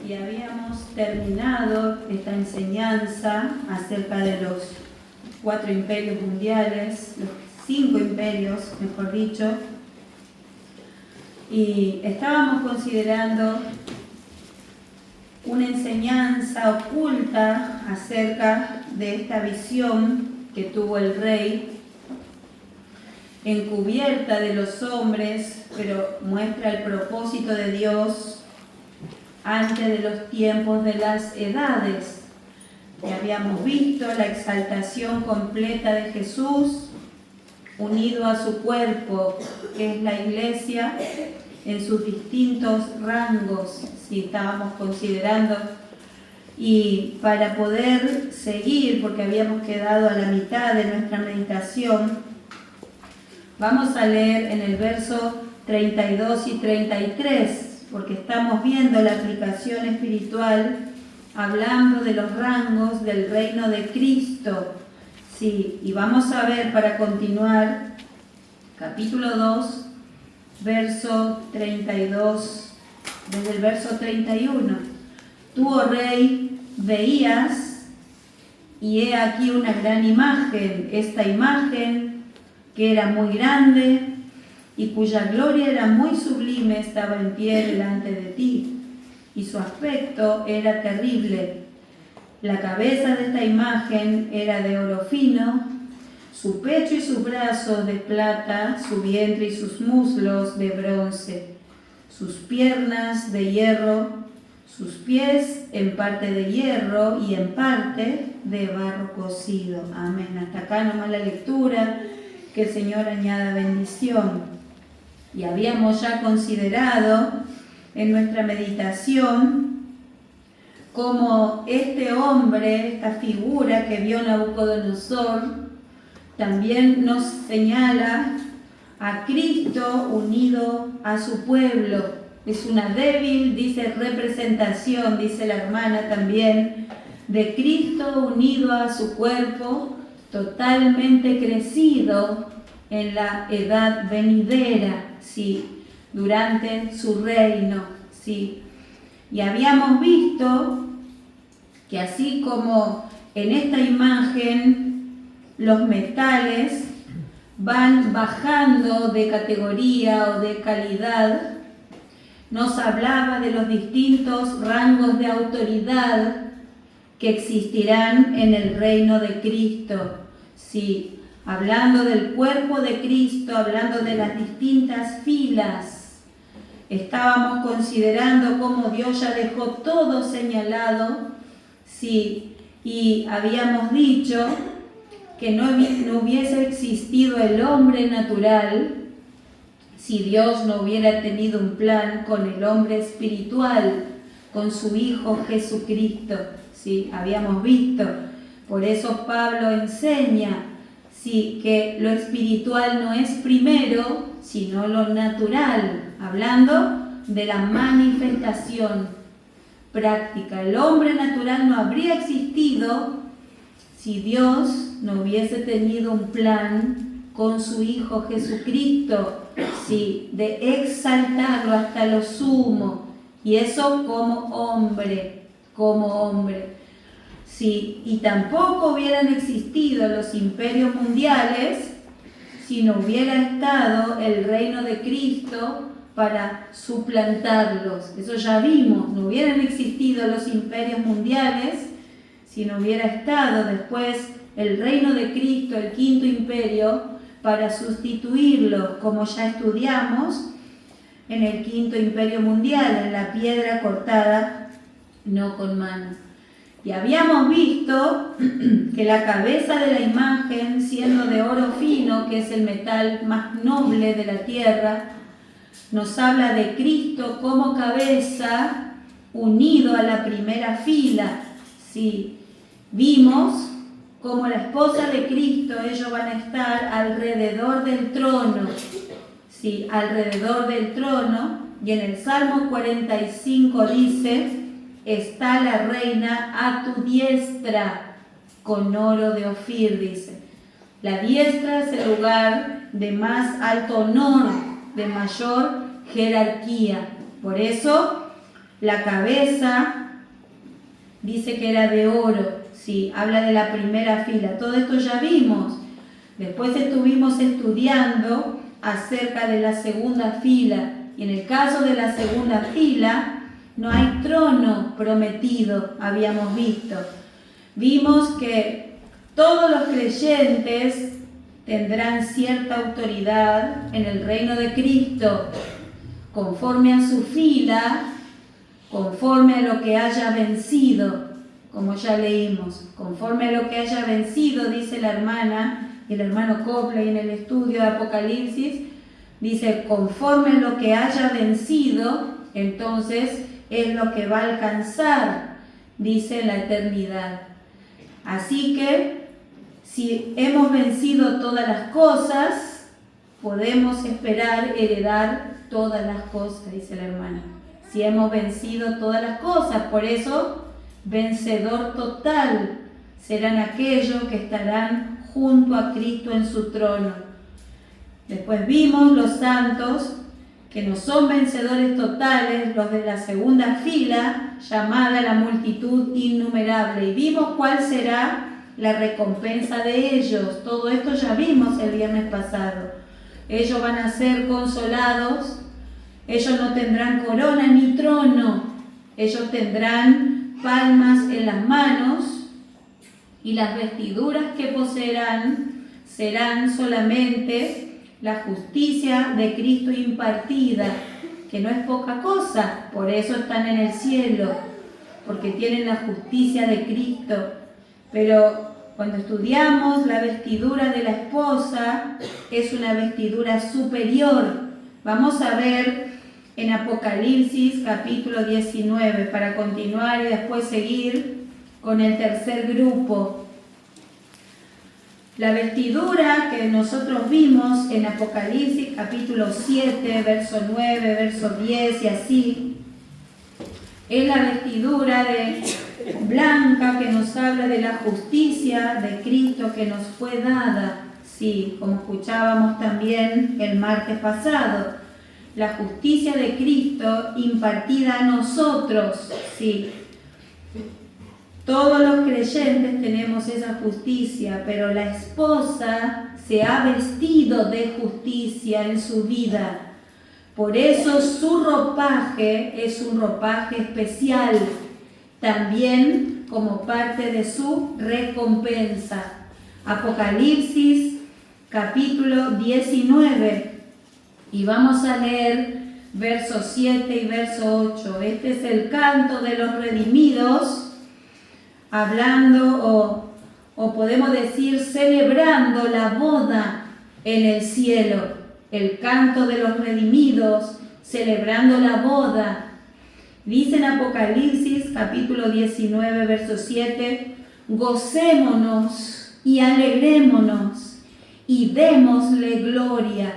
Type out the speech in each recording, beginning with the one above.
y habíamos terminado esta enseñanza acerca de los 4 imperios mundiales, los 5 imperios, mejor dicho, y estábamos considerando una enseñanza oculta acerca de esta visión que tuvo el rey, encubierta de los hombres, pero muestra el propósito de Dios antes de los tiempos de las edades. Ya habíamos visto la exaltación completa de Jesús unido a su cuerpo, que es la iglesia, en sus distintos rangos, si estábamos considerando. Y para poder seguir, porque habíamos quedado a la mitad de nuestra meditación, vamos a leer en el verso 32 y 33, porque estamos viendo la aplicación espiritual hablando de los rangos del reino de Cristo. Sí, y vamos a ver, para continuar, capítulo 2, verso 32, desde el verso 31. Tú, oh rey, veías, y he aquí una gran imagen, esta imagen que era muy grande y cuya gloria era muy sublime, estaba en pie delante de ti, y su aspecto era terrible. La cabeza de esta imagen era de oro fino, su pecho y sus brazos de plata, su vientre y sus muslos de bronce, sus piernas de hierro, sus pies en parte de hierro y en parte de barro cocido. Amén. Hasta acá nomás la lectura, que el Señor añada bendición. Y habíamos ya considerado en nuestra meditación cómo este hombre, esta figura que vio Nabucodonosor, también nos señala a Cristo unido a su pueblo. Es una débil, dice, representación, dice la hermana también, de Cristo unido a su cuerpo, totalmente crecido en la edad venidera, sí, durante su reino, sí. Y habíamos visto que así como en esta imagen los metales van bajando de categoría o de calidad, nos hablaba de los distintos rangos de autoridad que existirán en el reino de Cristo. Sí, hablando del cuerpo de Cristo, hablando de las distintas filas, estábamos considerando cómo Dios ya dejó todo señalado, sí, y habíamos dicho que no hubiese existido el hombre natural si Dios no hubiera tenido un plan con el hombre espiritual, con su Hijo Jesucristo. Sí, habíamos visto. Por eso Pablo enseña, sí, que lo espiritual no es primero, sino lo natural, hablando de la manifestación práctica. El hombre natural no habría existido si Dios no hubiese tenido un plan con su Hijo Jesucristo, sí, de exaltarlo hasta lo sumo, y eso como hombre, sí, y tampoco hubieran existido los imperios mundiales si no hubiera estado el reino de Cristo para suplantarlos. Eso ya vimos, no hubieran existido los imperios mundiales si no hubiera estado después el reino de Cristo, el quinto imperio, para sustituirlo, como ya estudiamos, en el quinto imperio mundial, en la piedra cortada, no con mano. Y habíamos visto que la cabeza de la imagen, siendo de oro fino, que es el metal más noble de la tierra, nos habla de Cristo como cabeza unido a la primera fila. Sí, vimos como la esposa de Cristo, ellos van a estar alrededor del trono, sí, alrededor del trono, y en el Salmo 45 dice, está la reina a tu diestra, con oro de Ofir, dice. La diestra es el lugar de más alto honor, de mayor jerarquía. Por eso La cabeza dice que era de oro, sí, habla de la primera fila. Todo esto ya vimos. Después estuvimos estudiando acerca de la segunda fila. Y en el caso de la segunda fila, no hay trono prometido, habíamos visto. Vimos que todos los creyentes tendrán cierta autoridad en el reino de Cristo, conforme a su fila, conforme a lo que haya vencido, como ya leímos, conforme a lo que haya vencido, dice la hermana, y el hermano Copley en el estudio de Apocalipsis, dice, conforme a lo que haya vencido, entonces es lo que va a alcanzar, dice, la eternidad. Así que, si hemos vencido todas las cosas, podemos esperar heredar todas las cosas, dice la hermana. Si hemos vencido todas las cosas, por eso, vencedor total serán aquellos que estarán junto a Cristo en su trono. Después vimos los santos que no son vencedores totales, los de la segunda fila, llamada la multitud innumerable. Y vimos cuál será la recompensa de ellos. Todo esto ya vimos el viernes pasado. Ellos van a ser consolados, ellos no tendrán corona ni trono, ellos tendrán palmas en las manos y las vestiduras que poseerán serán solamente la justicia de Cristo impartida, que no es poca cosa, por eso están en el cielo, porque tienen la justicia de Cristo. Pero cuando estudiamos la vestidura de la esposa, es una vestidura superior. Vamos a ver en Apocalipsis capítulo 19, para continuar y después seguir con el tercer grupo. La vestidura que nosotros vimos en Apocalipsis capítulo 7, verso 9, verso 10 y así, es la vestidura blanca que nos habla de la justicia de Cristo que nos fue dada, sí, como escuchábamos también el martes pasado, la justicia de Cristo impartida a nosotros, sí. Todos los creyentes tenemos esa justicia, pero la esposa se ha vestido de justicia en su vida. Por eso su ropaje es un ropaje especial, también como parte de su recompensa. Apocalipsis capítulo 19, y vamos a leer versos 7 y verso 8. Este es el canto de los redimidos, hablando o podemos decir celebrando la boda en el cielo, el canto de los redimidos, celebrando la boda. Dice en Apocalipsis capítulo 19, verso 7, gocémonos y alegrémonos y démosle gloria,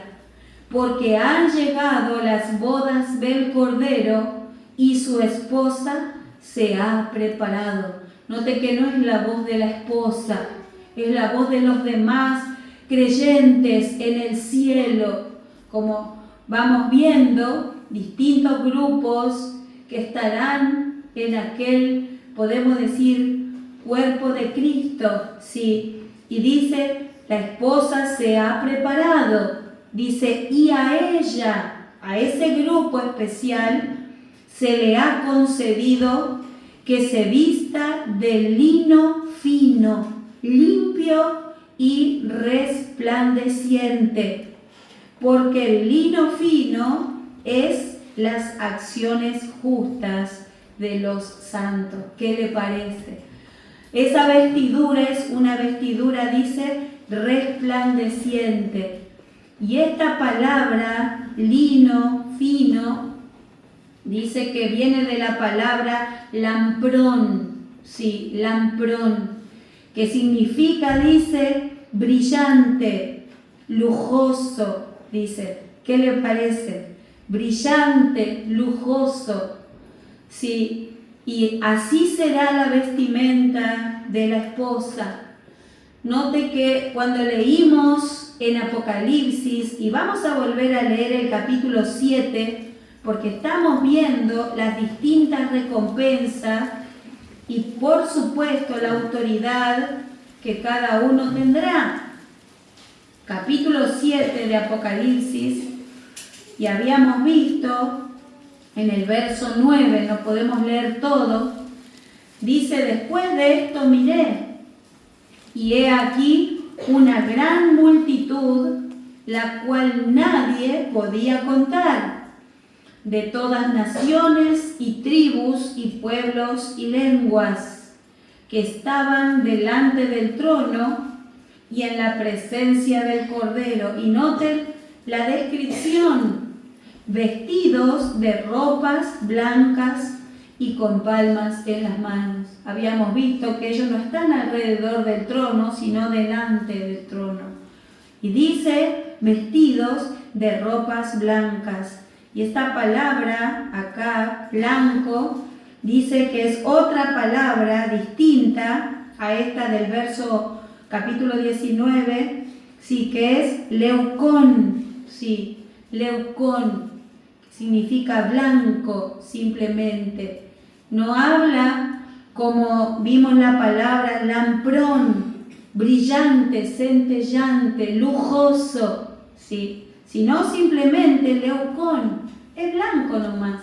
porque han llegado las bodas del Cordero y su esposa se ha preparado. Note que no es la voz de la esposa, es la voz de los demás creyentes en el cielo. Como vamos viendo, distintos grupos que estarán en aquel, podemos decir, cuerpo de Cristo, sí. Y dice, la esposa se ha preparado. Dice, y a ella, a ese grupo especial, se le ha concedido que se vista de lino fino, limpio y resplandeciente, porque el lino fino es las acciones justas de los santos. ¿Qué le parece? Esa vestidura es una vestidura, dice, resplandeciente. Y esta palabra, lino, fino, dice que viene de la palabra lamprón, sí, lamprón, que significa, dice, brillante, lujoso, dice. ¿Qué le parece? Brillante, lujoso, sí, y así será la vestimenta de la esposa. Note que cuando leímos en Apocalipsis, y vamos a volver a leer el capítulo 7, porque estamos viendo las distintas recompensas y por supuesto la autoridad que cada uno tendrá. Capítulo 7 de Apocalipsis, y habíamos visto en el verso 9, no podemos leer todo, dice: después de esto miré, y he aquí una gran multitud, la cual nadie podía contar, de todas naciones y tribus y pueblos y lenguas, que estaban delante del trono y en la presencia del Cordero. Y noten la descripción: vestidos de ropas blancas y con palmas en las manos. Habíamos visto que ellos no están alrededor del trono, sino delante del trono. Y dice vestidos de ropas blancas. Y esta palabra acá, blanco, dice que es otra palabra distinta a esta del verso capítulo 19, sí, que es leucón, sí, leucón, significa blanco simplemente. No habla como vimos la palabra lamprón, brillante, centellante, lujoso, sí, sino simplemente leucón, es blanco nomás.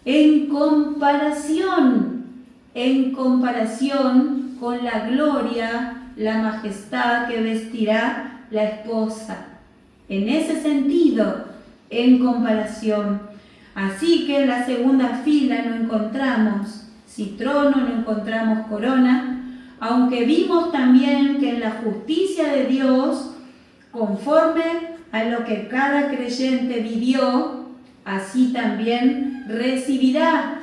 En comparación con la gloria, la majestad que vestirá la esposa. En ese sentido, en comparación. Así que en la segunda fila no encontramos trono, no encontramos corona, aunque vimos también que en la justicia de Dios, conforme a lo que cada creyente vivió, así también recibirá,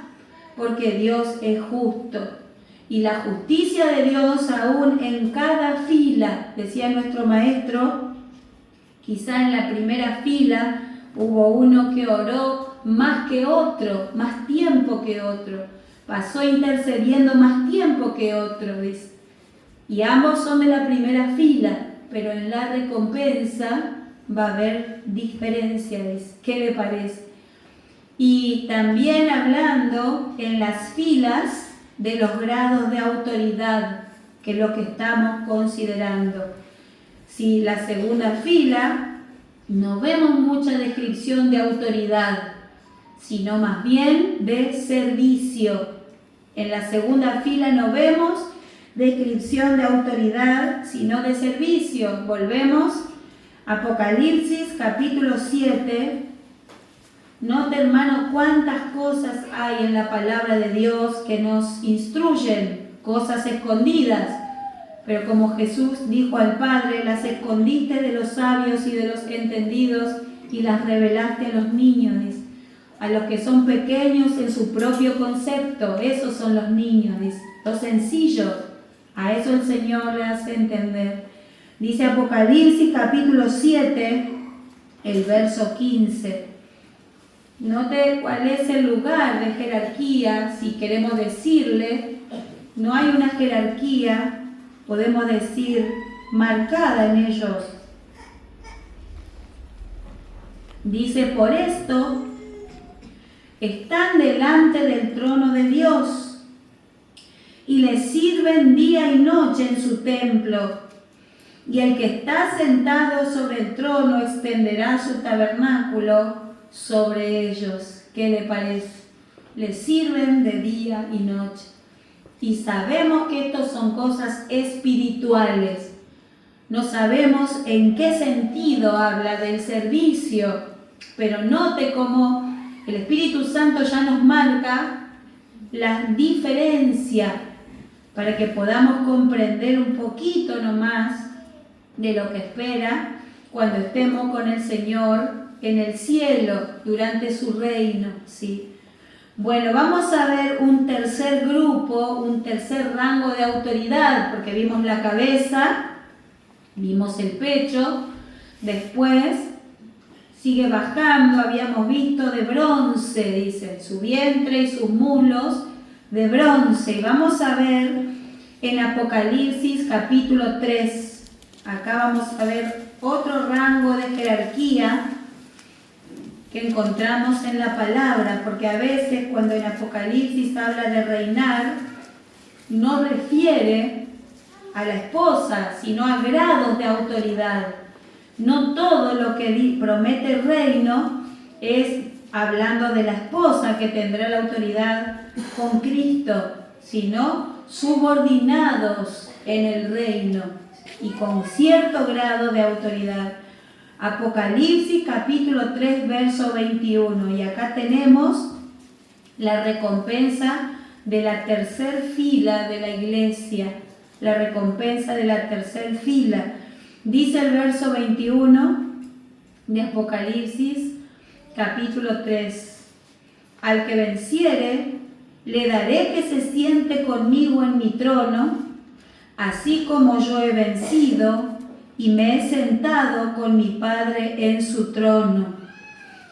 porque Dios es justo. Y la justicia de Dios aún en cada fila, decía nuestro maestro, quizá en la primera fila hubo uno que oró más que otro, más tiempo que otro, pasó intercediendo más tiempo que otro, dice. Y ambos son de la primera fila, pero en la recompensa va a haber diferencia, dice. ¿Qué le parece? Y también hablando en las filas de los grados de autoridad, que es lo que estamos considerando. Si la segunda fila no vemos mucha descripción de autoridad, sino más bien de servicio. En la segunda fila no vemos descripción de autoridad, sino de servicio. Volvemos a Apocalipsis capítulo 7. Note, hermano, cuántas cosas hay en la palabra de Dios que nos instruyen, cosas escondidas. Pero como Jesús dijo al Padre, las escondiste de los sabios y de los entendidos y las revelaste a los niños, dice. A los que son pequeños en su propio concepto, esos son los niños, dice. Los sencillos, a eso el Señor le hace entender. Dice Apocalipsis capítulo 7, el verso 15. Note cuál es el lugar de jerarquía, si queremos decirle. No hay una jerarquía, podemos decir, marcada en ellos. Dice: por esto están delante del trono de Dios y le sirven día y noche en su templo. Y el que está sentado sobre el trono extenderá su tabernáculo sobre ellos. ¿Qué le parece? Les sirven de día y noche. Y sabemos que estos son cosas espirituales. No sabemos en qué sentido habla del servicio, pero note cómo el Espíritu Santo ya nos marca la diferencia para que podamos comprender un poquito nomás de lo que espera cuando estemos con el Señor en el cielo durante su reino, ¿sí? Bueno, vamos a ver un tercer grupo, un tercer rango de autoridad, porque vimos la cabeza, vimos el pecho, después sigue bajando, habíamos visto de bronce, dice, su vientre y sus muslos de bronce. Y vamos a ver en Apocalipsis capítulo 3, acá vamos a ver otro rango de jerarquía que encontramos en la palabra, porque a veces cuando en Apocalipsis habla de reinar, no refiere a la esposa, sino a grados de autoridad. No todo lo que promete el reino es hablando de la esposa que tendrá la autoridad con Cristo, sino subordinados en el reino y con cierto grado de autoridad. Apocalipsis capítulo 3 verso 21, y acá tenemos la recompensa de la tercer fila de la iglesia, la recompensa de la tercer fila. Dice el verso 21 de Apocalipsis capítulo 3: al que venciere, le daré que se siente conmigo en mi trono, así como yo he vencido y me he sentado con mi Padre en su trono.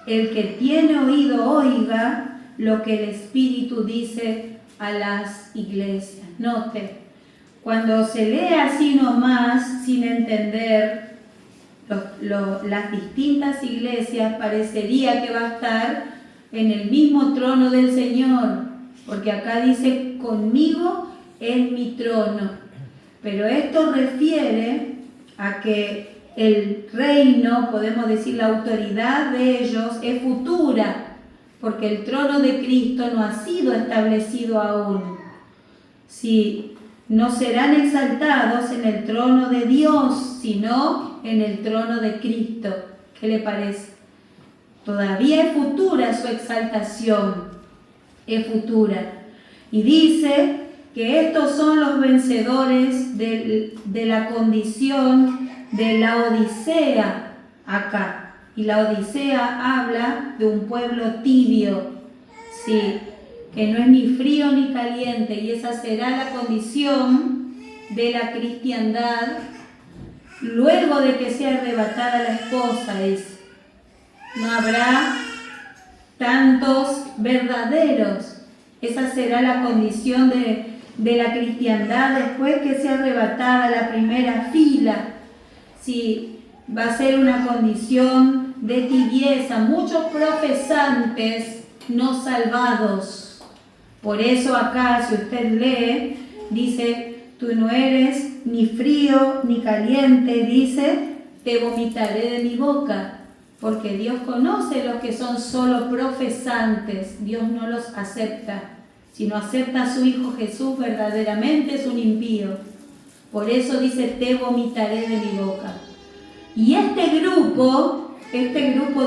El que tiene oído oiga lo que el Espíritu dice a las iglesias. Note, cuando se lee así nomás, sin entender las distintas iglesias, parecería que va a estar en el mismo trono del Señor, porque acá dice conmigo en mi trono. Pero esto refiere a que el reino, podemos decir la autoridad de ellos, es futura, porque el trono de Cristo no ha sido establecido aún. Si no serán exaltados en el trono de Dios, sino en el trono de Cristo. ¿Qué le parece? Todavía es futura su exaltación, es futura. Y dice que estos son los vencedores de la condición de la Odisea acá. Y la Odisea habla de un pueblo tibio, sí, que no es ni frío ni caliente, y esa será la condición de la cristiandad luego de que sea arrebatada la esposa. No habrá tantos verdaderos. Esa será la condición de la cristiandad después que sea arrebatada la primera fila. Sí, va a ser una condición de tibieza, muchos profesantes no salvados. Por eso acá, si usted lee, dice, tú no eres ni frío ni caliente, dice, te vomitaré de mi boca. Porque Dios conoce los que son solo profesantes, Dios no los acepta. Si no acepta a su Hijo Jesús, verdaderamente es un impío. Por eso dice, te vomitaré de mi boca. Y este grupo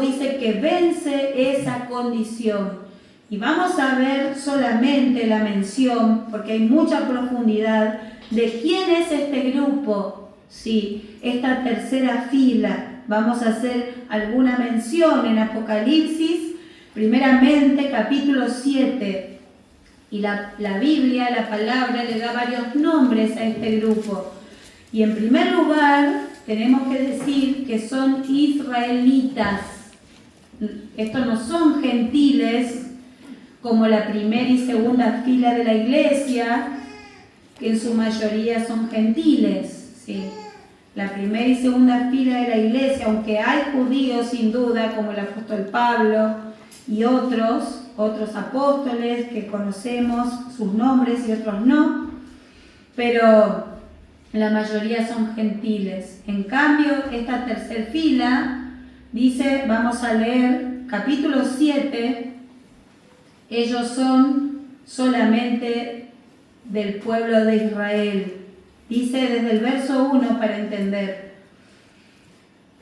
dice que vence esa condición. Y vamos a ver solamente la mención, porque hay mucha profundidad, de quién es este grupo. Sí, esta tercera fila. Vamos a hacer alguna mención en Apocalipsis, primeramente capítulo 7. Y la Biblia, la palabra, le da varios nombres a este grupo. Y en primer lugar, tenemos que decir que son israelitas. Estos no son gentiles como la primera y segunda fila de la iglesia, que en su mayoría son gentiles. ¿Sí? La primera y segunda fila de la iglesia, aunque hay judíos sin duda, como el apóstol Pablo y otros apóstoles que conocemos sus nombres y otros no, pero la mayoría son gentiles. En cambio, esta tercera fila dice, vamos a leer capítulo 7, ellos son solamente del pueblo de Israel. Dice desde el verso 1 para entender.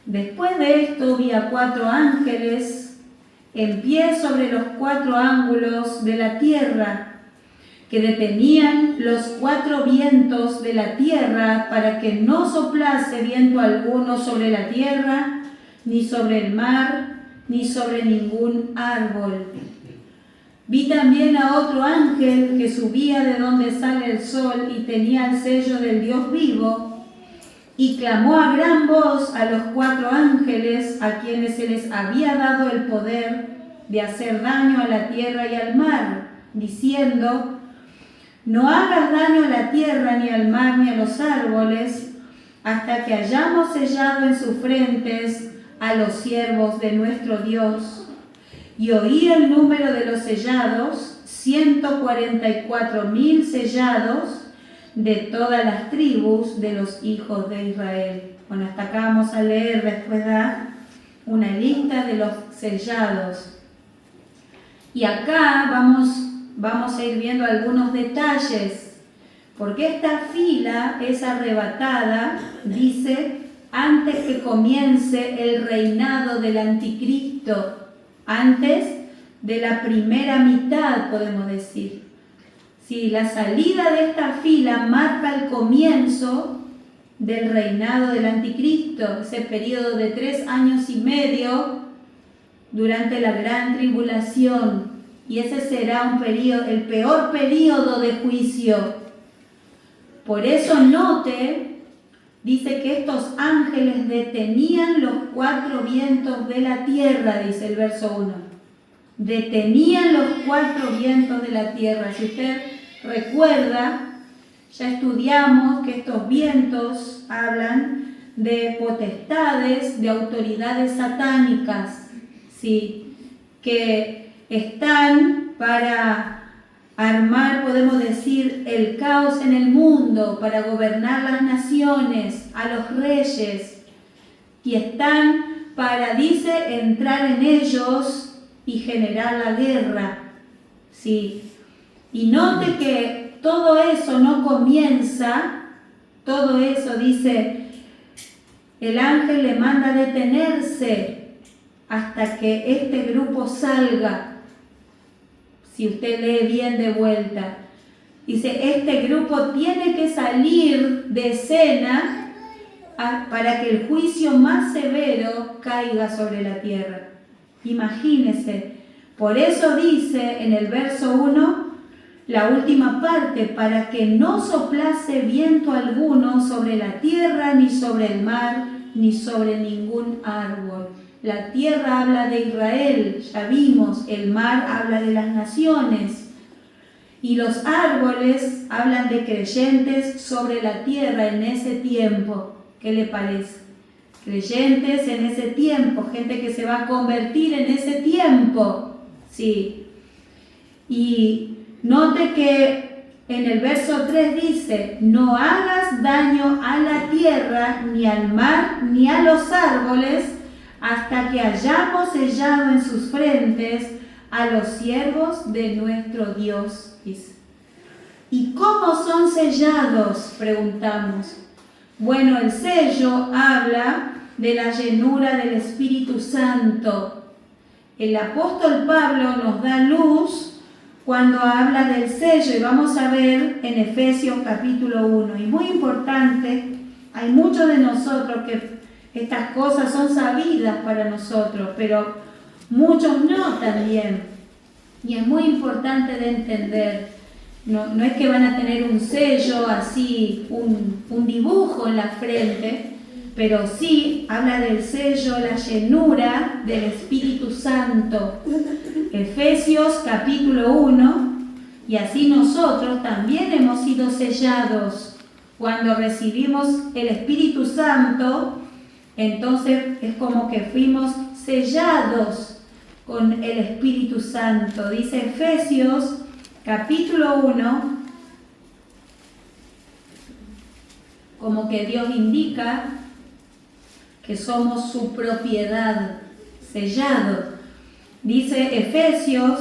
Después de esto vi a 4 ángeles en pie sobre los 4 ángulos de la tierra, que detenían los 4 vientos de la tierra para que no soplase viento alguno sobre la tierra, ni sobre el mar, ni sobre ningún árbol. Vi también a otro ángel que subía de donde sale el sol y tenía el sello del Dios vivo, y clamó a gran voz a los 4 ángeles a quienes se les había dado el poder de hacer daño a la tierra y al mar, diciendo, no hagas daño a la tierra, ni al mar, ni a los árboles, hasta que hayamos sellado en sus frentes a los siervos de nuestro Dios. y oí el número de los sellados, 144.000 sellados de todas las tribus de los hijos de Israel. Bueno, hasta acá vamos a leer, después da una lista de los sellados. Y acá vamos a ir viendo algunos detalles, porque esta fila es arrebatada, dice, antes que comience el reinado del anticristo, antes de la primera mitad, podemos decir. Sí, la salida de esta fila marca el comienzo del reinado del anticristo, ese periodo de 3 años y medio durante la gran tribulación, y ese será el peor periodo de juicio. Por eso note, dice que estos ángeles detenían los 4 vientos de la tierra, dice el verso 1. Detenían los 4 vientos de la tierra. Si usted recuerda, ya estudiamos que estos vientos hablan de potestades, de autoridades satánicas, ¿sí? Que están para armar, podemos decir, el caos en el mundo, para gobernar las naciones, a los reyes, y están para, dice, entrar en ellos y generar la guerra, ¿sí? Y note que todo eso no comienza, todo eso, dice, el ángel le manda detenerse hasta que este grupo salga. Si usted lee bien de vuelta, dice, este grupo tiene que salir de escena para que el juicio más severo caiga sobre la tierra. Imagínese, por eso dice en el verso 1, la última parte, para que no soplase viento alguno sobre la tierra, ni sobre el mar, ni sobre ningún árbol. La tierra habla de Israel, ya vimos, el mar habla de las naciones, y los árboles hablan de creyentes sobre la tierra en ese tiempo. ¿Qué le parece? Creyentes en ese tiempo, gente que se va a convertir en ese tiempo, sí. Y note que en el verso 3 dice, no hagas daño a la tierra, ni al mar, ni a los árboles, hasta que hayamos sellado en sus frentes a los siervos de nuestro Dios, dice. ¿Y cómo son sellados?, preguntamos. Bueno, el sello habla de la llenura del Espíritu Santo. El apóstol Pablo nos da luz cuando habla del sello, y vamos a ver en Efesios capítulo 1. Y muy importante, hay muchos de nosotros que estas cosas son sabidas para nosotros, pero muchos no también. Y es muy importante de entender. No es que van a tener un sello así, un dibujo en la frente, pero sí habla del sello, la llenura del Espíritu Santo. Efesios capítulo 1, y así nosotros también hemos sido sellados. Cuando recibimos el Espíritu Santo, entonces es como que fuimos sellados con el Espíritu Santo. Dice Efesios capítulo 1, como que Dios indica que somos su propiedad, sellado. Dice Efesios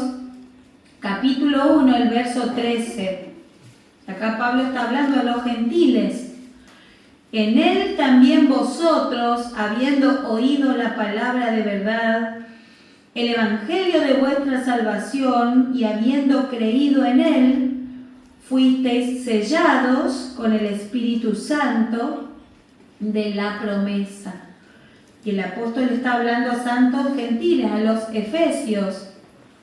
capítulo 1, el verso 13. Acá Pablo está hablando a los gentiles. En él también vosotros, habiendo oído la palabra de verdad, el evangelio de vuestra salvación, y habiendo creído en él, fuisteis sellados con el Espíritu Santo de la promesa. Y el apóstol está hablando a santos gentiles, a los efesios.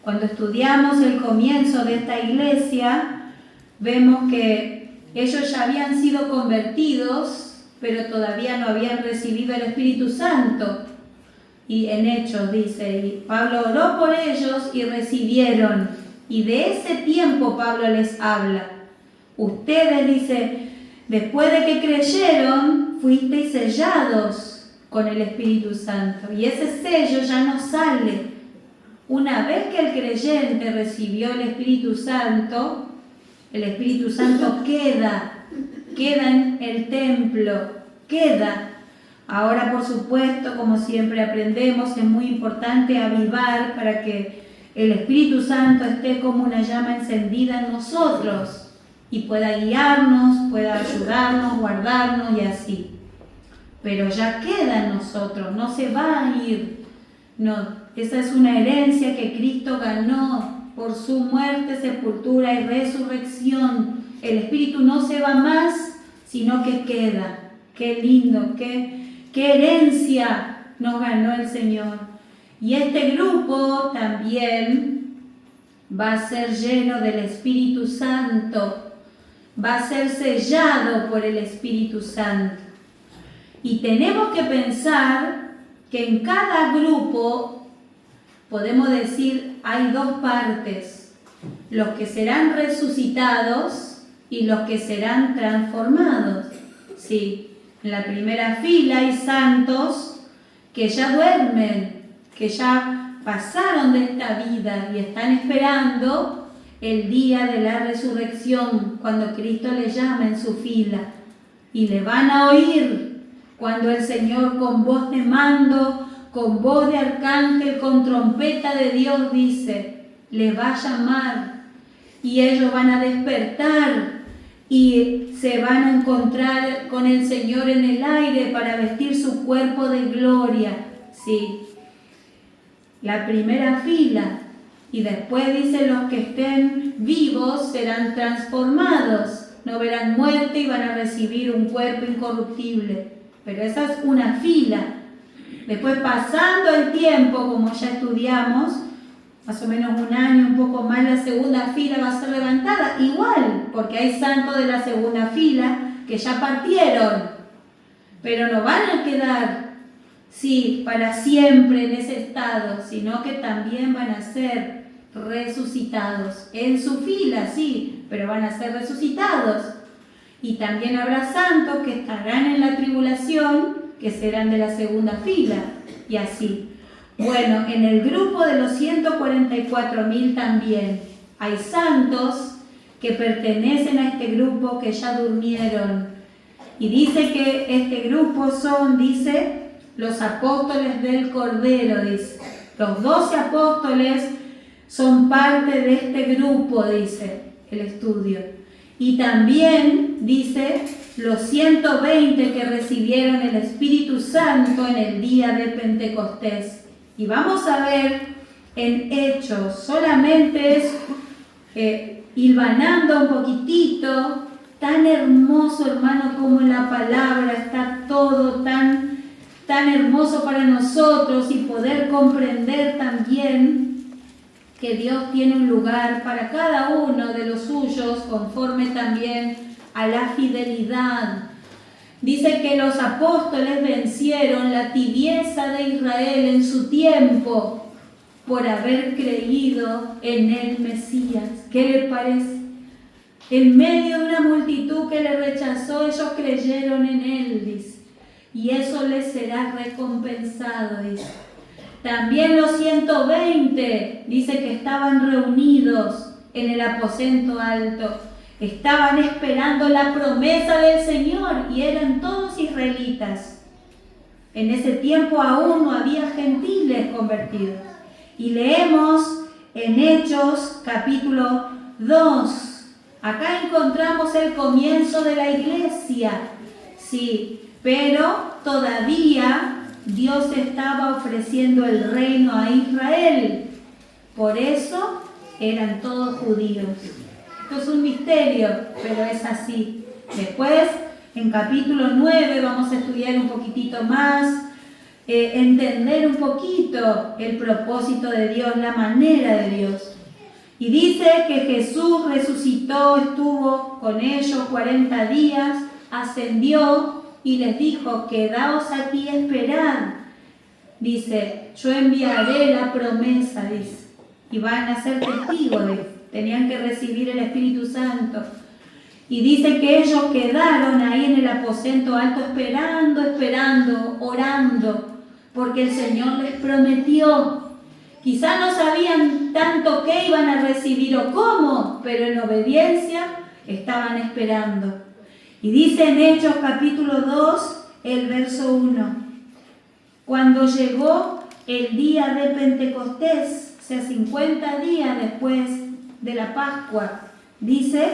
Cuando estudiamos el comienzo de esta iglesia, vemos que ellos ya habían sido convertidos, pero todavía no habían recibido el Espíritu Santo. Y en Hechos dice, y Pablo oró por ellos y recibieron. Y de ese tiempo Pablo les habla. Ustedes, dice, después de que creyeron, fuisteis sellados con el Espíritu Santo. Y ese sello ya no sale. Una vez que el creyente recibió el Espíritu Santo queda en el templo, queda. Ahora, por supuesto, como siempre aprendemos, es muy importante avivar para que el Espíritu Santo esté como una llama encendida en nosotros y pueda guiarnos, pueda ayudarnos, guardarnos y así. Pero ya queda en nosotros, no se va a ir. No, esa es una herencia que Cristo ganó por su muerte, sepultura y resurrección. El Espíritu no se va más, sino que queda. Qué lindo, qué herencia nos ganó el Señor. Y este grupo también va a ser lleno del Espíritu Santo, va a ser sellado por el Espíritu Santo. Y tenemos que pensar que en cada grupo, podemos decir, hay dos partes: los que serán resucitados y los que serán transformados. Sí. En la primera fila hay santos que ya duermen, que ya pasaron de esta vida y están esperando el día de la resurrección, cuando Cristo les llama en su fila. Y le van a oír cuando el Señor con voz de mando, con voz de arcángel, con trompeta de Dios dice, les va a llamar y ellos van a despertar y se van a encontrar con el Señor en el aire para vestir su cuerpo de gloria. Sí, la primera fila. Y después dice, los que estén vivos serán transformados, no verán muerte y van a recibir un cuerpo incorruptible. Pero esa es una fila. Después, pasando el tiempo, como ya estudiamos, más o menos un año, un poco más, la segunda fila va a ser levantada. Igual, porque hay santos de la segunda fila que ya partieron, pero no van a quedar, sí, para siempre en ese estado, sino que también van a ser resucitados. En su fila, sí, pero van a ser resucitados. Y también habrá santos que estarán en la tribulación, que serán de la segunda fila, y así. Bueno, en el grupo de los 144.000 también hay santos que pertenecen a este grupo que ya durmieron. Y dice que este grupo son, dice, los apóstoles del Cordero, dice. Los 12 apóstoles son parte de este grupo, dice el estudio. Y también, dice, los 120 que recibieron el Espíritu Santo en el día de Pentecostés. Y vamos a ver en Hechos, solamente es hilvanando un poquitito, tan hermoso, hermano, como en la palabra está todo tan hermoso para nosotros, y poder comprender también que Dios tiene un lugar para cada uno de los suyos, conforme también a la fidelidad. Dice que los apóstoles vencieron la tibieza de Israel en su tiempo por haber creído en el Mesías. ¿Qué le parece? En medio de una multitud que le rechazó, ellos creyeron en él, dice. Y eso les será recompensado, dice. También los 120, dice que estaban reunidos en el aposento alto. Estaban esperando la promesa del Señor y eran todos israelitas. En ese tiempo aún no había gentiles convertidos. Y leemos en Hechos capítulo 2. Acá encontramos el comienzo de la iglesia. Sí, pero todavía Dios estaba ofreciendo el reino a Israel. Por eso eran todos judíos. Esto es un misterio, pero es así. Después, en capítulo 9, vamos a estudiar un poquitito más, entender un poquito el propósito de Dios, la manera de Dios. Y dice que Jesús resucitó, estuvo con ellos 40 días, ascendió y les dijo, quedaos aquí, esperad. Dice, yo enviaré la promesa, dice, y van a ser testigos de esto. Tenían que recibir el Espíritu Santo. Y dice que ellos quedaron ahí en el aposento alto esperando, orando, porque el Señor les prometió Quizá no sabían tanto qué iban a recibir o cómo, pero en obediencia estaban esperando. Y dice en Hechos capítulo 2, el verso 1. Cuando llegó el día de Pentecostés, o sea, 50 días después de la Pascua, dice,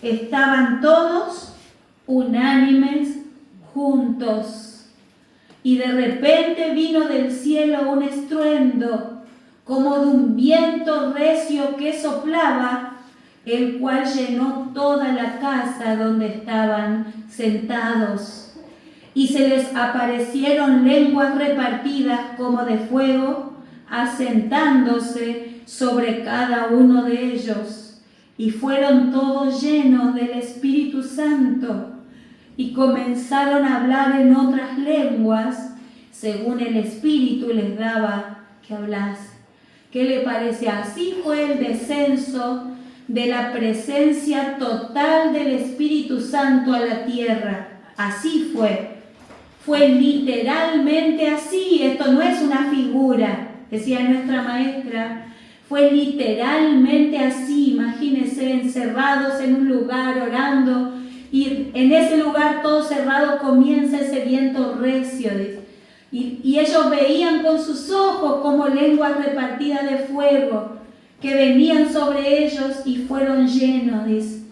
estaban todos unánimes juntos. Y de repente vino del cielo un estruendo, como de un viento recio que soplaba, el cual llenó toda la casa donde estaban sentados. Y se les aparecieron lenguas repartidas como de fuego, asentándose sobre cada uno de ellos. Y fueron todos llenos del Espíritu Santo, y comenzaron a hablar en otras lenguas, según el Espíritu les daba que hablase. ¿Qué le parece? Así fue el descenso de la presencia total del Espíritu Santo a la tierra. Así fue. Fue literalmente así. Esto no es una figura, decía nuestra maestra. Fue literalmente así. Imagínense encerrados en un lugar orando, y en ese lugar todo cerrado comienza ese viento recio. Y ellos veían con sus ojos como lenguas repartidas de fuego que venían sobre ellos y fueron llenos, dice.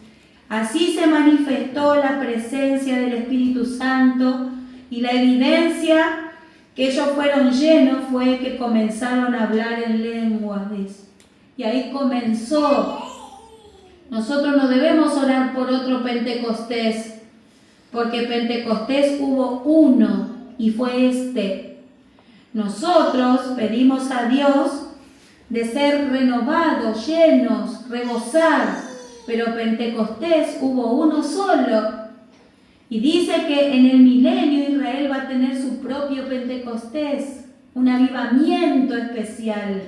Así se manifestó la presencia del Espíritu Santo, y la evidencia que ellos fueron llenos fue que comenzaron a hablar en lenguas, dice. Y ahí comenzó. Nosotros no debemos orar por otro Pentecostés, porque Pentecostés hubo uno y fue este. Nosotros pedimos a Dios de ser renovados, llenos, rebosar, pero Pentecostés hubo uno solo. Y dice que en el milenio Israel va a tener su propio Pentecostés, un avivamiento especial.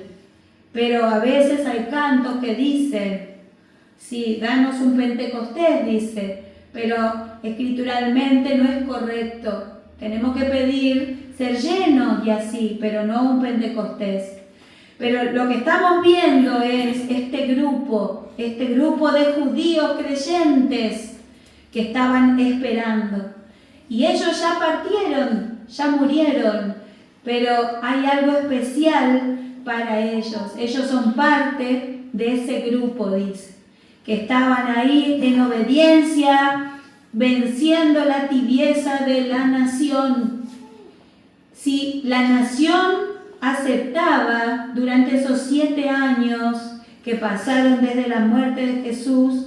Pero a veces hay cantos que dicen, sí, danos un Pentecostés, dice, pero escrituralmente no es correcto. Tenemos que pedir ser llenos y así, pero no un Pentecostés. Pero lo que estamos viendo es este grupo de judíos creyentes que estaban esperando. Y ellos ya partieron, ya murieron, pero hay algo especial para ellos. Ellos son parte de ese grupo, dice, que estaban ahí en obediencia, venciendo la tibieza de la nación. Si la nación aceptaba durante esos 7 años que pasaron desde la muerte de Jesús,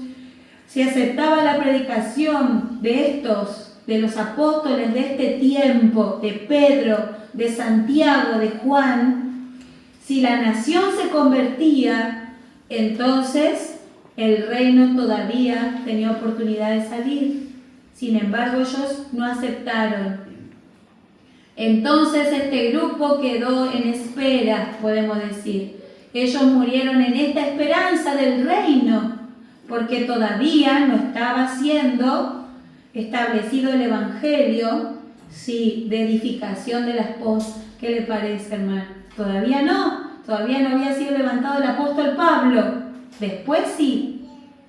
si aceptaba la predicación de los apóstoles de este tiempo, de Pedro, de Santiago, de Juan, si la nación se convertía, entonces el reino todavía tenía oportunidad de salir. Sin embargo, ellos no aceptaron. Entonces este grupo quedó en espera, podemos decir. Ellos murieron en esta esperanza del reino, porque todavía no estaba siendo establecido el evangelio, sí, de edificación de la esposa. ¿Qué le parece, hermano? Todavía no había sido levantado el apóstol Pablo. Después sí,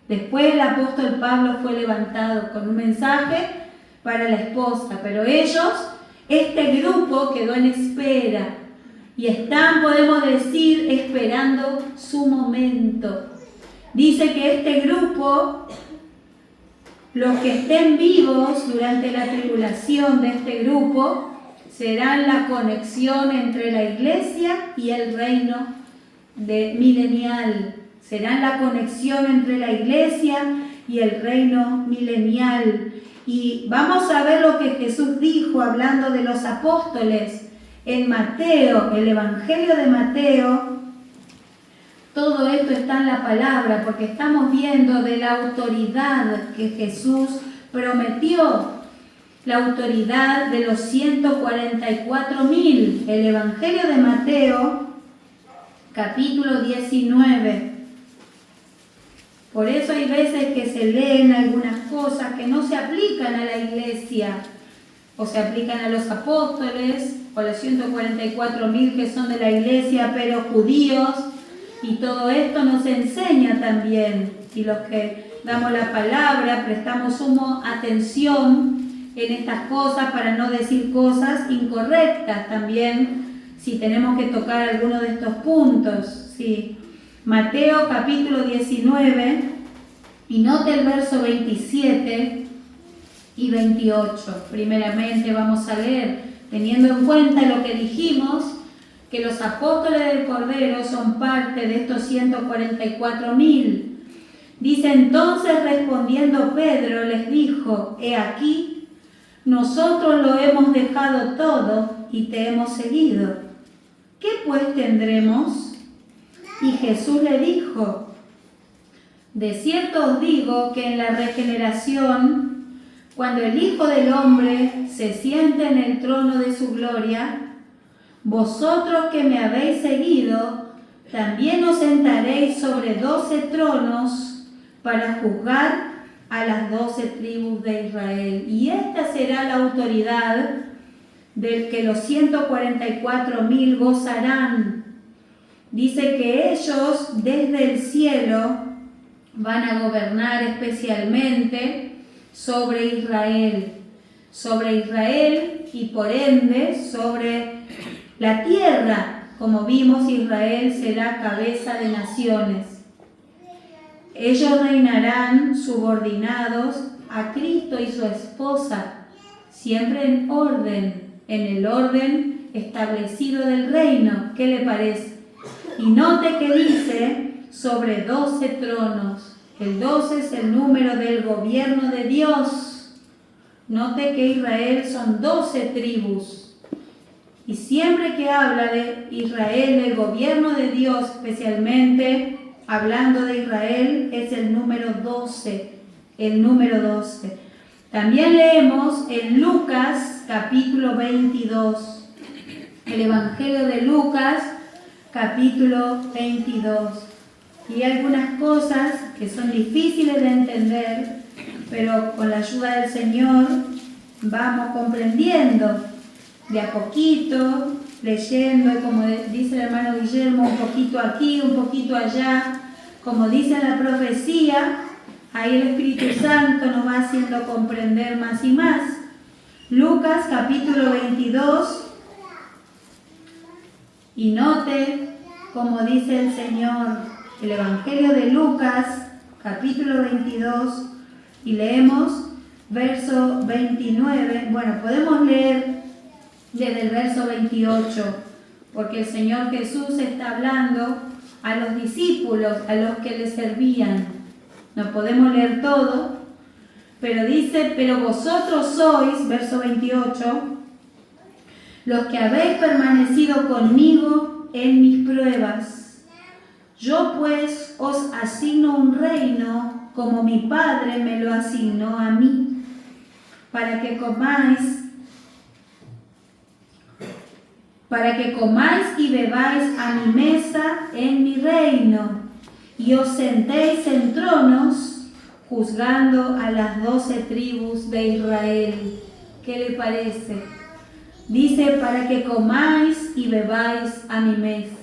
después el apóstol Pablo fue levantado con un mensaje para la esposa, pero ellos, este grupo quedó en espera y están, podemos decir, esperando su momento. Dice que este grupo, los que estén vivos durante la tribulación de este grupo, serán la conexión entre la iglesia y el reino milenial. Serán la conexión entre la iglesia y el reino milenial. Y vamos a ver lo que Jesús dijo hablando de los apóstoles en Mateo, el Evangelio de Mateo. Todo esto está en la palabra, porque estamos viendo de la autoridad que Jesús prometió, la autoridad de los 144.000. El Evangelio de Mateo, capítulo 19. Por eso hay veces que se leen algunas cosas que no se aplican a la iglesia. o se aplican a los apóstoles, o a los 144.000 que son de la iglesia, pero judíos, y todo esto nos enseña también, y los que damos la palabra, prestamos suma atención en estas cosas para no decir cosas incorrectas también, si tenemos que tocar alguno de estos puntos. Sí. Mateo capítulo 19, y note el verso 27 y 28. Primeramente vamos a leer, teniendo en cuenta lo que dijimos, que los apóstoles del Cordero son parte de estos 144.000. Dice: entonces respondiendo Pedro les dijo: he aquí, nosotros lo hemos dejado todo y te hemos seguido. ¿Qué pues tendremos? Y Jesús le dijo: de cierto os digo que en la regeneración, cuando el Hijo del Hombre se siente en el trono de su gloria, vosotros que me habéis seguido, también os sentaréis sobre 12 tronos para juzgar a las 12 tribus de Israel. Y esta será la autoridad del que los 144.000 gozarán. Dice que ellos desde el cielo van a gobernar especialmente sobre Israel y por ende sobre la tierra. Como vimos, Israel será cabeza de naciones. Ellos reinarán subordinados a Cristo y su esposa, siempre en el orden establecido del reino. ¿Qué le parece? Y note que dice sobre 12 tronos. El 12 es el número del gobierno de Dios. Note que Israel son 12 tribus. Y siempre que habla de Israel, del gobierno de Dios, especialmente hablando de Israel, es el número 12. El número 12. También leemos en Lucas capítulo 22. El Evangelio de Lucas capítulo 22. Y hay algunas cosas que son difíciles de entender, pero con la ayuda del Señor vamos comprendiendo de a poquito, leyendo, como dice el hermano Guillermo, un poquito aquí, un poquito allá, como dice la profecía, ahí el Espíritu Santo nos va haciendo comprender más y más. Lucas capítulo 22, y note como dice el Señor, el Evangelio de Lucas capítulo 22, y leemos verso 29, bueno, podemos leer desde el verso 28, porque el Señor Jesús está hablando a los discípulos, a los que le servían. No podemos leer todo, pero dice: pero vosotros sois, verso 28, los que habéis permanecido conmigo en mis pruebas. Yo pues os asigno un reino, como mi Padre me lo asignó a mí, para que comáis y bebáis a mi mesa en mi reino, y os sentéis en tronos, juzgando a las 12 tribus de Israel. ¿Qué le parece? Dice: para que comáis y bebáis a mi mesa.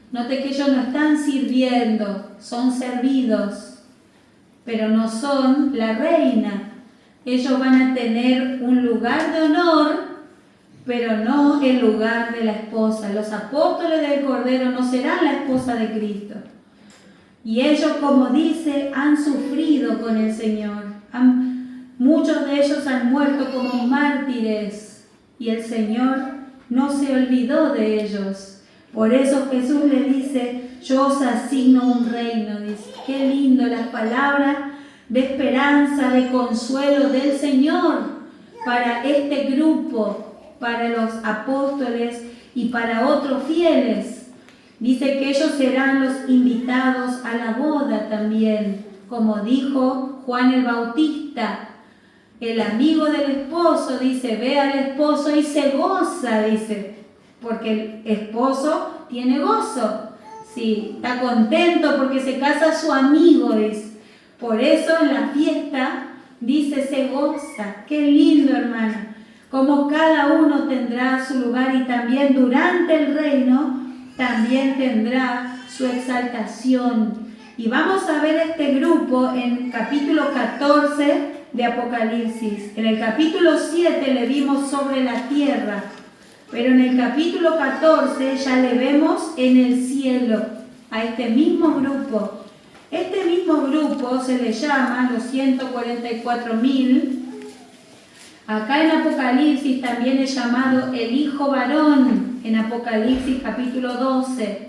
Note que ellos no están sirviendo, son servidos, pero no son la reina. Ellos van a tener un lugar de honor, pero no el lugar de la esposa. Los apóstoles del Cordero no serán la esposa de Cristo. Y ellos, como dice, han sufrido con el Señor. Muchos de ellos han muerto como mártires, y el Señor no se olvidó de ellos. Por eso Jesús le dice: yo os asigno un reino. Dice, qué lindo las palabras de esperanza, de consuelo del Señor para este grupo, para los apóstoles y para otros fieles. Dice que ellos serán los invitados a la boda también, como dijo Juan el Bautista. El amigo del esposo dice: ve al esposo y se goza, dice, porque el esposo tiene gozo. Sí, está contento porque se casa su amigo, dice. Por eso en la fiesta dice: se goza. Qué lindo, hermana. como cada uno tendrá su lugar y también durante el reino también tendrá su exaltación. Y vamos a ver este grupo en capítulo 14 de Apocalipsis. En el capítulo 7 le vimos sobre la tierra, pero en el capítulo 14 ya le vemos en el cielo a este mismo grupo. Este mismo grupo se le llama los 144.000. Acá en Apocalipsis también es llamado el hijo varón, en Apocalipsis capítulo 12,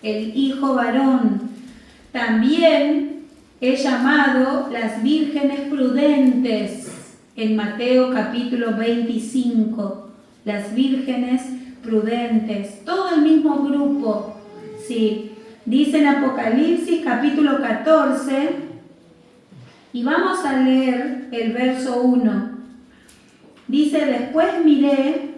el hijo varón. También es llamado las vírgenes prudentes, en Mateo capítulo 25, las vírgenes prudentes, todo el mismo grupo, sí. Dice en Apocalipsis capítulo 14, y vamos a leer el verso 1. Dice: después miré,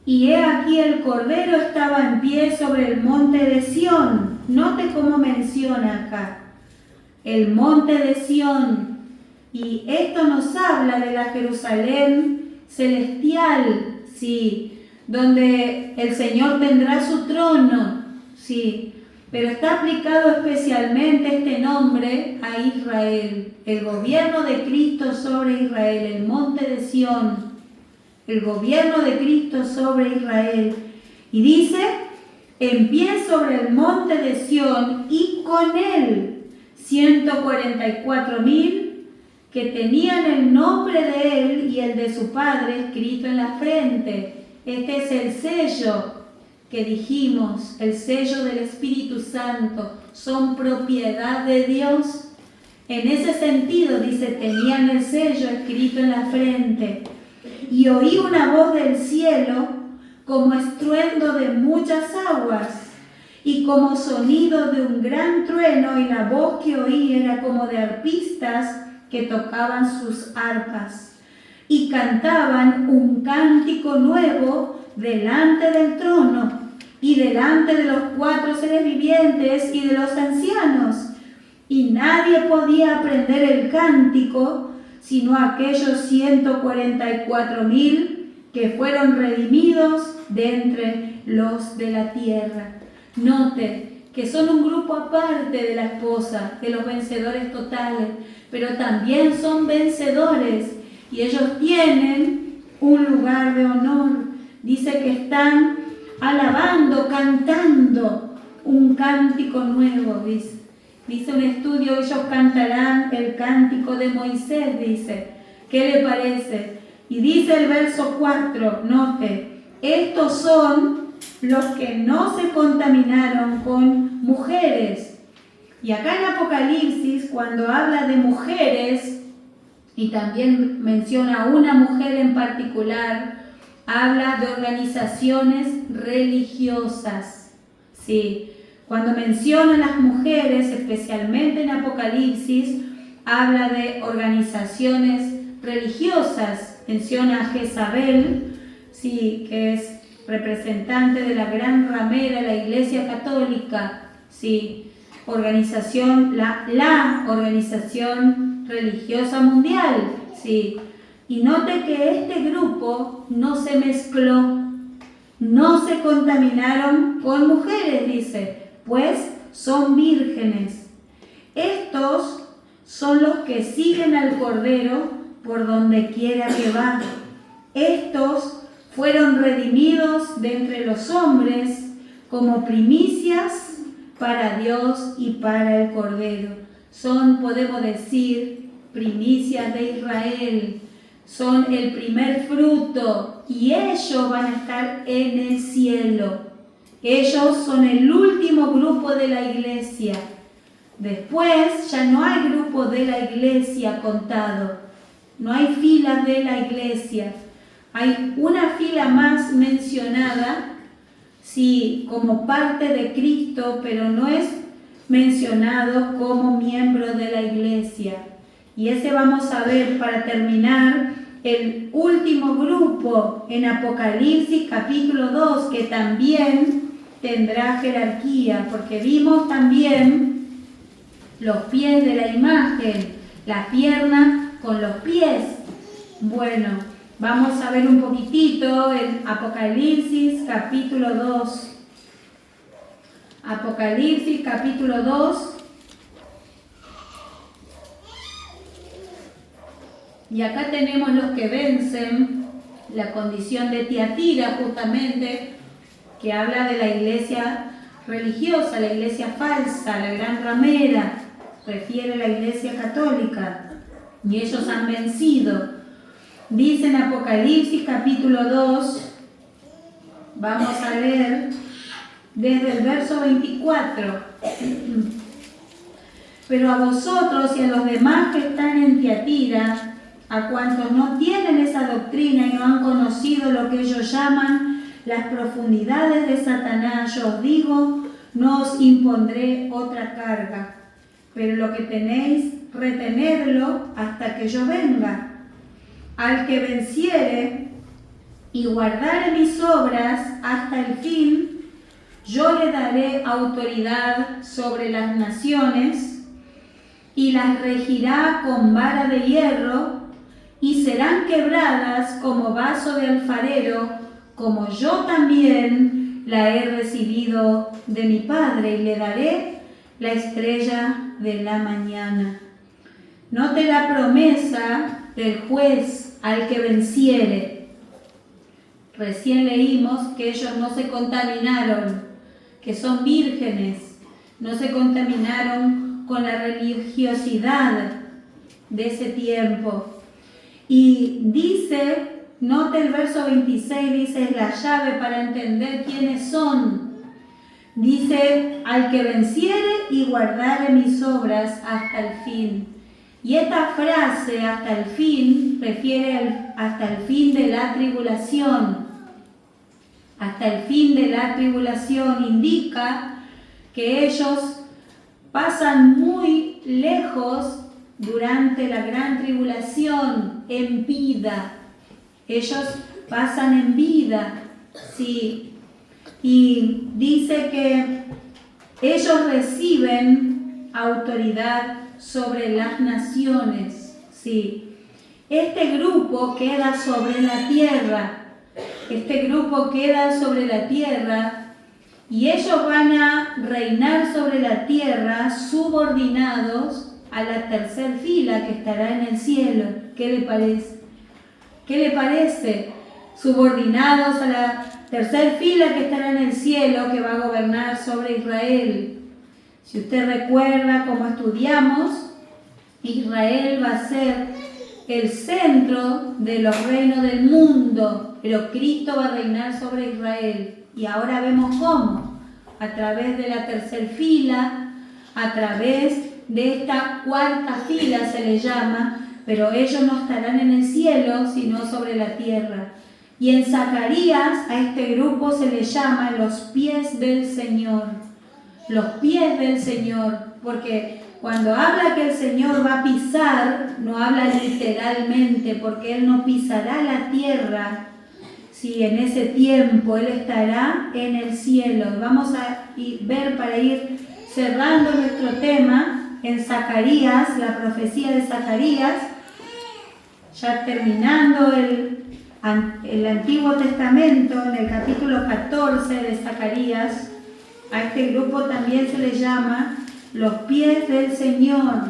y he aquí el Cordero estaba en pie sobre el monte de Sión. Note cómo menciona acá, el monte de Sión. Y esto nos habla de la Jerusalén celestial, sí, donde el Señor tendrá su trono, sí. Pero está aplicado especialmente este nombre a Israel, el gobierno de Cristo sobre Israel, el monte de Sión, el gobierno de Cristo sobre Israel. Y dice: en pie sobre el monte de Sión, y con él 144.000 que tenían el nombre de él y el de su Padre escrito en la frente. Este es el sello que dijimos, el sello del Espíritu Santo, son propiedad de Dios. En ese sentido, dice, tenían el sello escrito en la frente. Y oí una voz del cielo como estruendo de muchas aguas y como sonido de un gran trueno, y la voz que oí era como de arpistas que tocaban sus arpas y cantaban un cántico nuevo delante del trono y delante de los 4 seres vivientes y de los ancianos. Y nadie podía aprender el cántico sino aquellos 144.000 que fueron redimidos de entre los de la tierra. Note que son un grupo aparte de la esposa, de los vencedores totales, pero también son vencedores y ellos tienen un lugar de honor. Dice que están alabando, cantando un cántico nuevo, dice. Dice un estudio, ellos cantarán el cántico de Moisés, dice. ¿Qué le parece? Y dice el verso 4, note, estos son los que no se contaminaron con mujeres. Y acá en Apocalipsis, cuando habla de mujeres, y también menciona a una mujer en particular, habla de organizaciones religiosas. Sí, cuando menciona a las mujeres, especialmente en Apocalipsis, habla de organizaciones religiosas. Menciona a Jezabel, sí, que es representante de la gran ramera, la Iglesia Católica, sí, organización, la organización religiosa mundial, sí. Y note que este grupo no se mezcló, no se contaminaron con mujeres, dice, pues son vírgenes. Estos son los que siguen al Cordero por donde quiera que va. Estos fueron redimidos de entre los hombres como primicias para Dios y para el Cordero. Son, podemos decir, primicias de Israel. Son el primer fruto y ellos van a estar en el cielo. Ellos son el último grupo de la iglesia. Después ya no hay grupo de la iglesia contado. No hay filas de la iglesia. Hay una fila más mencionada, sí, como parte de Cristo, pero no es mencionado como miembro de la iglesia. Y ese vamos a ver para terminar el último grupo en Apocalipsis capítulo 2, que también tendrá jerarquía, porque vimos también los pies de la imagen, la pierna con los pies. Bueno, Vamos a ver un poquitito en Apocalipsis capítulo 2. Apocalipsis capítulo 2. Y acá tenemos los que vencen, la condición de Tiatira justamente, que habla de la iglesia religiosa, la iglesia falsa, la gran ramera, refiere a la iglesia católica, y ellos han vencido. Dice en Apocalipsis capítulo 2, vamos a leer desde el verso 24. Pero a vosotros y a los demás que están en Tiatira, a cuantos no tienen esa doctrina y no han conocido lo que ellos llaman las profundidades de Satanás, yo os digo, no os impondré otra carga, pero lo que tenéis, retenedlo hasta que yo venga. Al que venciere y guardare mis obras hasta el fin, yo le daré autoridad sobre las naciones y las regirá con vara de hierro, y serán quebradas como vaso de alfarero, como yo también la he recibido de mi Padre, y le daré la estrella de la mañana. Note la promesa del juez al que venciere. Recién leímos que ellos no se contaminaron, que son vírgenes, no se contaminaron con la religiosidad de ese tiempo. Y dice, note el verso 26, dice, es la llave para entender quiénes son. Dice, al que venciere y guardare mis obras hasta el fin. Y esta frase, hasta el fin, refiere hasta el fin de la tribulación. Hasta el fin de la tribulación indica que ellos pasan muy lejos durante la gran tribulación, en vida. Ellos pasan en vida, sí. Y dice que ellos reciben autoridad sobre las naciones, sí. Este grupo queda sobre la tierra. Este grupo queda sobre la tierra. Y ellos van a reinar sobre la tierra subordinados a la tercer fila que estará en el cielo. ¿Qué le parece? ¿Qué le parece? Subordinados a la tercer fila que estará en el cielo, que va a gobernar sobre Israel. Si usted recuerda cómo estudiamos, Israel va a ser el centro de los reinos del mundo, pero Cristo va a reinar sobre Israel. Y ahora vemos cómo, a través de la tercer fila, a través de esta cuarta fila se le llama, pero ellos no estarán en el cielo, sino sobre la tierra. Y en Zacarías a este grupo se le llama los pies del Señor. Los pies del Señor, porque cuando habla que el Señor va a pisar, no habla literalmente, porque Él no pisará la tierra. Sí, en ese tiempo Él estará en el cielo. Vamos a ver, para ir cerrando nuestro tema, en Zacarías, la profecía de Zacarías, ya terminando el Antiguo Testamento, en el capítulo 14 de Zacarías, a este grupo también se le llama los pies del Señor,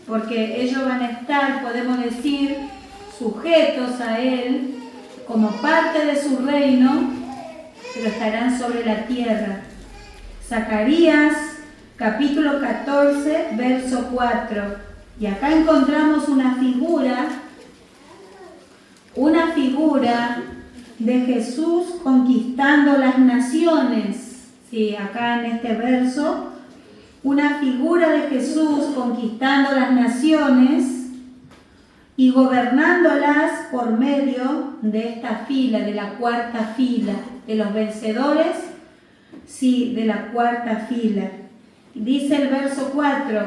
porque ellos van a estar, podemos decir, sujetos a Él, como parte de su reino, pero estarán sobre la tierra. Zacarías, capítulo 14, verso 4. Y acá encontramos una figura de Jesús conquistando las naciones. Sí, acá en este verso, una figura de Jesús conquistando las naciones y gobernándolas por medio de esta fila, de la cuarta fila, de los vencedores, sí, de la cuarta fila. Dice el verso 4,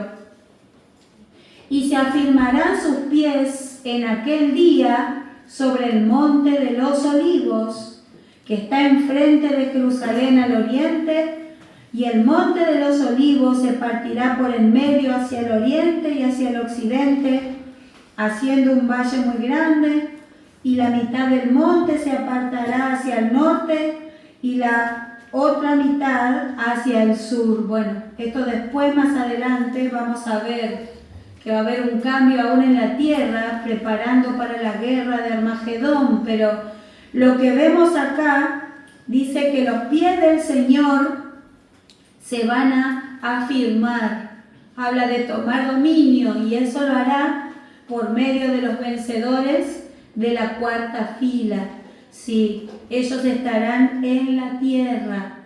y se afirmarán sus pies en aquel día sobre el monte de los olivos, que está enfrente de Jerusalén al oriente, y el monte de los olivos se partirá por en medio hacia el oriente y hacia el occidente, haciendo un valle muy grande, y la mitad del monte se apartará hacia el norte y la otra mitad hacia el sur. Bueno, esto después más adelante vamos a ver que va a haber un cambio aún en la tierra, preparando para la guerra de Armagedón, pero lo que vemos acá dice que los pies del Señor se van a afirmar. Habla de tomar dominio y eso lo hará por medio de los vencedores de la cuarta fila. Sí, ellos estarán en la tierra.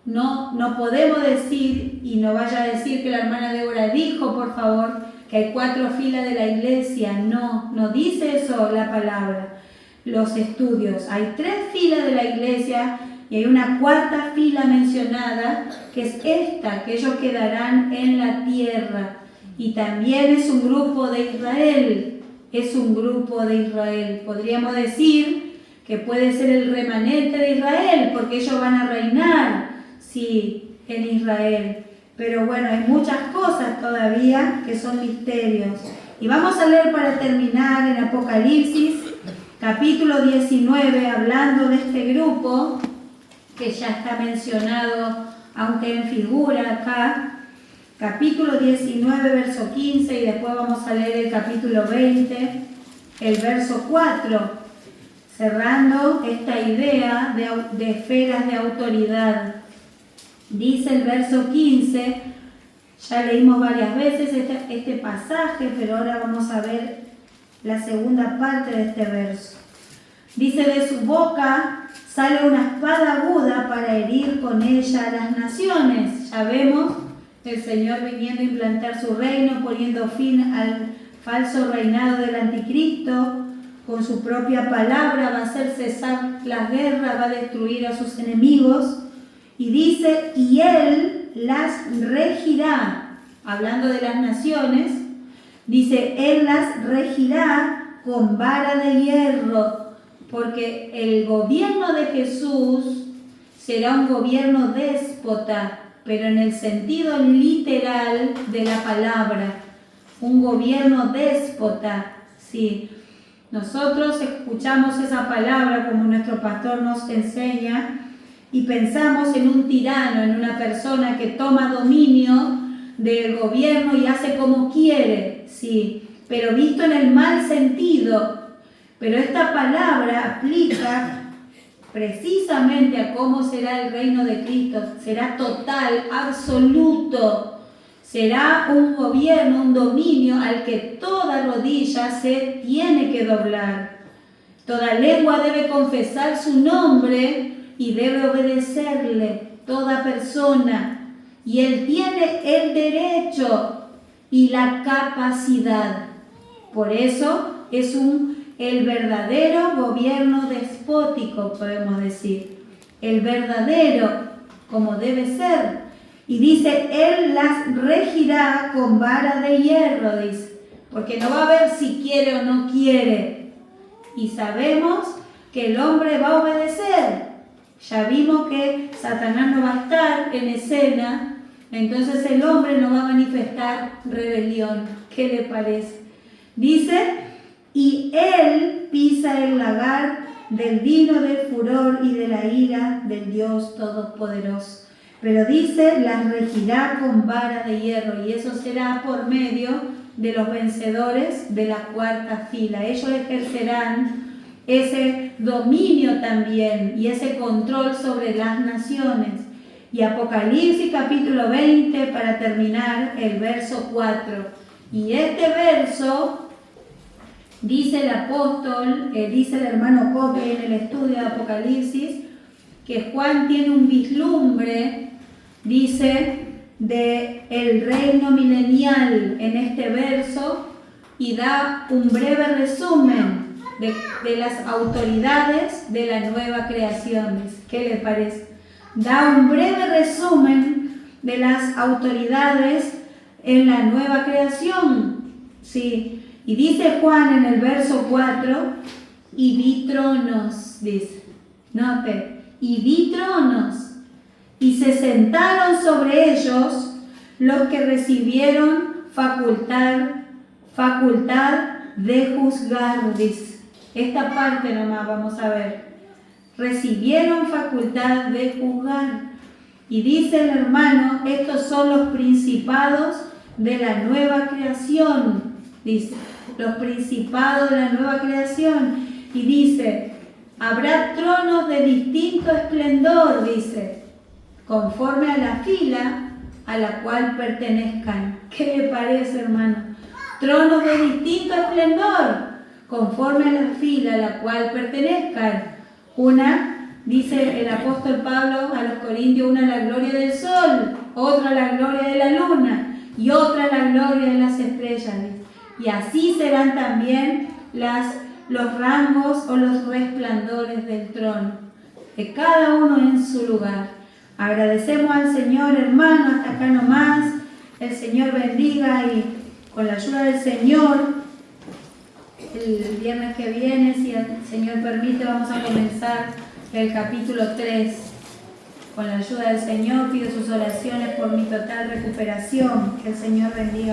No podemos decir, y no vaya a decir que la hermana Débora dijo, por favor, que hay 4 filas de la iglesia. No dice eso la palabra, los estudios. Hay 3 filas de la iglesia y hay una 4ª fila mencionada, que es esta, que ellos quedarán en la tierra. Y también es un grupo de Israel, es un grupo de Israel. Podríamos decir que puede ser el remanente de Israel, porque ellos van a reinar, sí, en Israel. Pero bueno, hay muchas cosas todavía que son misterios. Y vamos a leer para terminar en Apocalipsis, capítulo 19, hablando de este grupo, que ya está mencionado, aunque en figura acá, capítulo 19, verso 15, y después vamos a leer el capítulo 20, el verso 4, cerrando esta idea de esferas de autoridad. Dice el verso 15, ya leímos varias veces este pasaje, pero ahora vamos a ver la segunda parte de este verso. Dice, de su boca sale una espada aguda para herir con ella a las naciones. Ya vemos el Señor viniendo a implantar su reino, poniendo fin al falso reinado del anticristo. Con su propia palabra va a hacer cesar las guerras, va a destruir a sus enemigos. Y dice, y Él las regirá, hablando de las naciones, dice, Él las regirá con vara de hierro, porque el gobierno de Jesús será un gobierno déspota, pero en el sentido literal de la palabra, un gobierno déspota, sí. Nosotros escuchamos esa palabra como nuestro pastor nos enseña y pensamos en un tirano, en una persona que toma dominio del gobierno y hace como quiere, sí, pero visto en el mal sentido. Pero esta palabra aplica precisamente a cómo será el reino de Cristo. Será total, absoluto. Será un gobierno, un dominio al que toda rodilla se tiene que doblar. Toda lengua debe confesar su nombre y debe obedecerle, toda persona. Y Él tiene el derecho y la capacidad. Por eso es el verdadero gobierno despótico, podemos decir. El verdadero, como debe ser. Y dice, Él las regirá con vara de hierro, dice. Porque no va a ver si quiere o no quiere. Y sabemos que el hombre va a obedecer. Ya vimos que Satanás no va a estar en escena, entonces el hombre no va a manifestar rebelión. ¿Qué le parece? Dice, y Él pisa el lagar del vino del furor y de la ira del Dios Todopoderoso. Pero dice, las regirá con vara de hierro, y eso será por medio de los vencedores de la cuarta fila. Ellos ejercerán ese dominio también y ese control sobre las naciones. Y Apocalipsis capítulo 20, para terminar, el verso 4. Y este verso, dice el apóstol, dice el hermano Coque en el estudio de Apocalipsis, que Juan tiene un vislumbre, dice, de el reino milenial en este verso, y da un breve resumen de las autoridades de la nueva creación. ¿Qué le parece? Da un breve resumen de las autoridades en la nueva creación. Sí. Y dice Juan en el verso 4, y vi tronos, dice. Note, y vi tronos, y se sentaron sobre ellos los que recibieron facultad de juzgar, dice. Esta parte nomás vamos a ver. Recibieron facultad de juzgar. Y dice el hermano, estos son los principados de la nueva creación. Dice, los principados de la nueva creación. Y dice, habrá tronos de distinto esplendor, dice, conforme a la fila a la cual pertenezcan. ¿Qué le parece, hermano? Tronos de distinto esplendor, conforme a la fila a la cual pertenezcan. Una, dice el apóstol Pablo a los Corintios, una la gloria del sol, otra la gloria de la luna y otra la gloria de las estrellas. Y así serán también los rangos o los resplandores del trono, de cada uno en su lugar. Agradecemos al Señor, hermano, hasta acá nomás. El Señor bendiga y con la ayuda del Señor, el viernes que viene, si el Señor permite, vamos a comenzar el capítulo 3. Con la ayuda del Señor pido sus oraciones por mi total recuperación. Que el Señor bendiga.